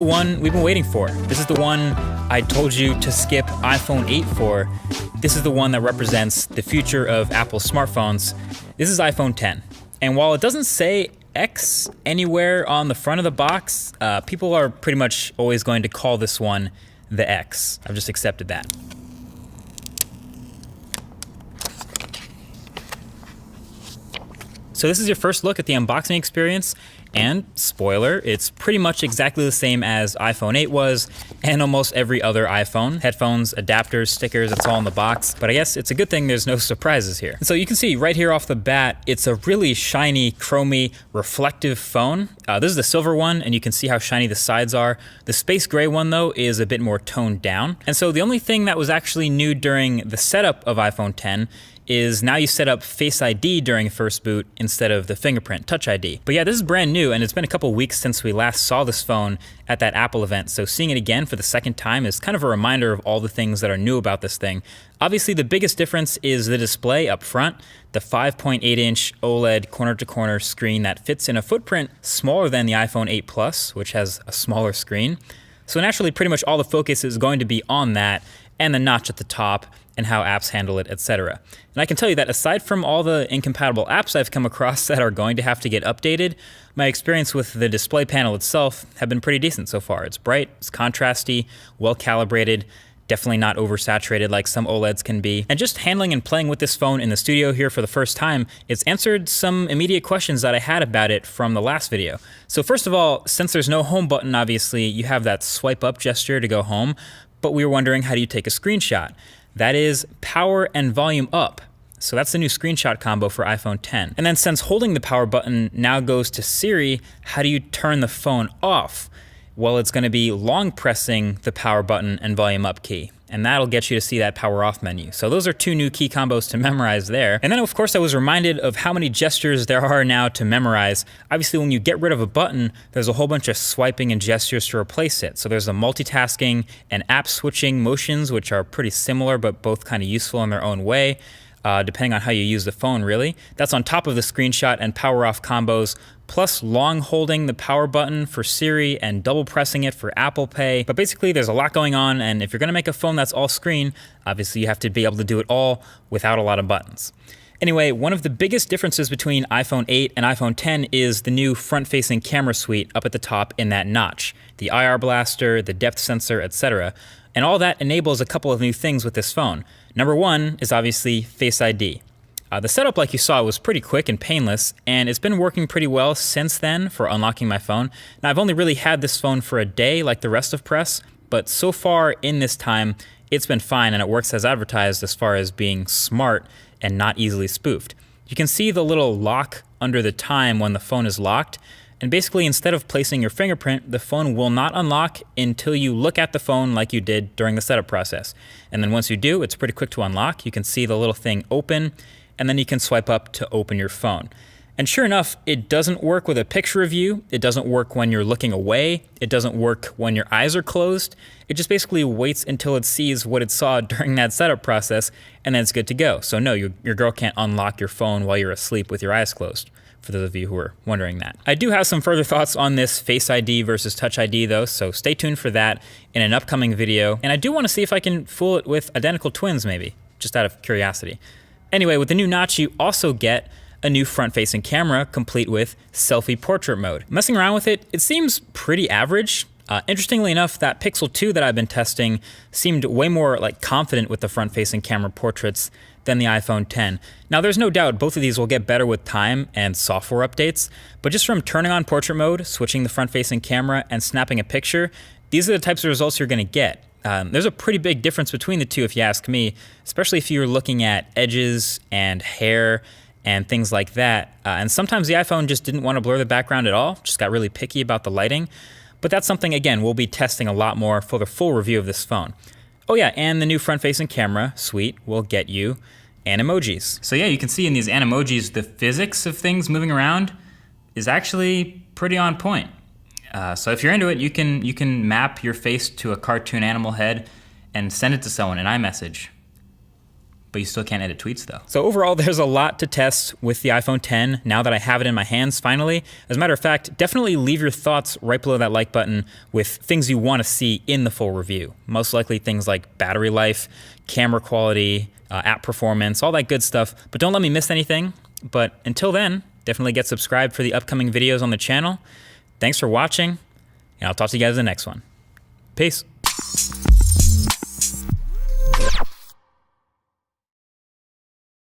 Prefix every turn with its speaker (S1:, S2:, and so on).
S1: One we've been waiting for. This is the one I told you to skip iPhone 8 for. This is the one that represents the future of Apple smartphones. This is iPhone 10. And while it doesn't say X anywhere on the front of the box, people are pretty much always going to call this one the X. I've just accepted that. So this is your first look at the unboxing experience, and spoiler, it's pretty much exactly the same as iPhone 8 was, and almost every other iPhone. Headphones, adapters, stickers, it's all in the box, but I guess it's a good thing there's no surprises here. And so you can see right here off the bat, it's a really shiny, chromy, reflective phone. This is the silver one, and you can see how shiny the sides are. The space gray one, though, is a bit more toned down. And so the only thing that was actually new during the setup of iPhone 10 is now you set up Face ID during first boot instead of the fingerprint Touch ID. But yeah, this is brand new, and it's been a couple weeks since we last saw this phone at that Apple event, so seeing it again for the second time is kind of a reminder of all the things that are new about this thing. Obviously, the biggest difference is the display up front, the 5.8-inch OLED corner-to-corner screen that fits in a footprint smaller than the iPhone 8 Plus, which has a smaller screen. So naturally, pretty much all the focus is going to be on that, and the notch at the top, and how apps handle it, etc. And I can tell you that aside from all the incompatible apps I've come across that are going to have to get updated, my experience with the display panel itself have been pretty decent so far. It's bright, it's contrasty, well calibrated, definitely not oversaturated like some OLEDs can be. And just handling and playing with this phone in the studio here for the first time, it's answered some immediate questions that I had about it from the last video. So first of all, since there's no home button, obviously, you have that swipe up gesture to go home, but we were wondering, how do you take a screenshot? That is power and volume up. So that's the new screenshot combo for iPhone 10. And then since holding the power button now goes to Siri, how do you turn the phone off? Well, it's gonna be long pressing the power button and volume up key, and that'll get you to see that power off menu. So those are two new key combos to memorize there. And then of course I was reminded of how many gestures there are now to memorize. Obviously when you get rid of a button, there's a whole bunch of swiping and gestures to replace it. So there's the multitasking and app switching motions, which are pretty similar but both kind of useful in their own way, depending on how you use the phone really. That's on top of the screenshot and power off combos, plus long holding the power button for Siri and double pressing it for Apple Pay. But basically there's a lot going on, and if you're gonna make a phone that's all screen, obviously you have to be able to do it all without a lot of buttons. Anyway, one of the biggest differences between iPhone 8 and iPhone 10 is the new front-facing camera suite up at the top in that notch. The IR blaster, the depth sensor, etc. And all that enables a couple of new things with this phone. Number one is obviously Face ID. The setup, like you saw, was pretty quick and painless, and it's been working pretty well since then for unlocking my phone. Now, I've only really had this phone for a day like the rest of press, but so far in this time, it's been fine, and it works as advertised as far as being smart and not easily spoofed. You can see the little lock under the time when the phone is locked, and basically instead of placing your fingerprint, the phone will not unlock until you look at the phone like you did during the setup process. And then once you do, it's pretty quick to unlock. You can see the little thing open, and then you can swipe up to open your phone. And sure enough, it doesn't work with a picture of you. It doesn't work when you're looking away. It doesn't work when your eyes are closed. It just basically waits until it sees what it saw during that setup process, and then it's good to go. So no, your girl can't unlock your phone while you're asleep with your eyes closed, for those of you who are wondering that. I do have some further thoughts on this Face ID versus Touch ID though, so stay tuned for that in an upcoming video. And I do want to see if I can fool it with identical twins maybe, just out of curiosity. Anyway, with the new notch, you also get a new front-facing camera complete with selfie portrait mode. Messing around with it, it seems pretty average. Interestingly enough, that Pixel 2 that I've been testing seemed way more like confident with the front-facing camera portraits than the iPhone 10. Now there's no doubt both of these will get better with time and software updates, but just from turning on portrait mode, switching the front-facing camera, and snapping a picture, these are the types of results you're gonna get. There's a pretty big difference between the two if you ask me, especially if you're looking at edges and hair and things like that. And sometimes the iPhone just didn't want to blur the background at all, just got really picky about the lighting. But that's something, again, we'll be testing a lot more for the full review of this phone. Oh yeah, and the new front-facing camera suite will get you Animojis. So yeah, you can see in these Animojis, the physics of things moving around is actually pretty on point. So if you're into it, you can map your face to a cartoon animal head and send it to someone in iMessage. But you still can't edit tweets though. So overall, there's a lot to test with the iPhone X now that I have it in my hands finally. As a matter of fact, definitely leave your thoughts right below that like button with things you want to see in the full review. Most likely things like battery life, camera quality, app performance, all that good stuff. But don't let me miss anything. But until then, definitely get subscribed for the upcoming videos on the channel. Thanks for watching, and I'll talk to you guys in the next one. Peace.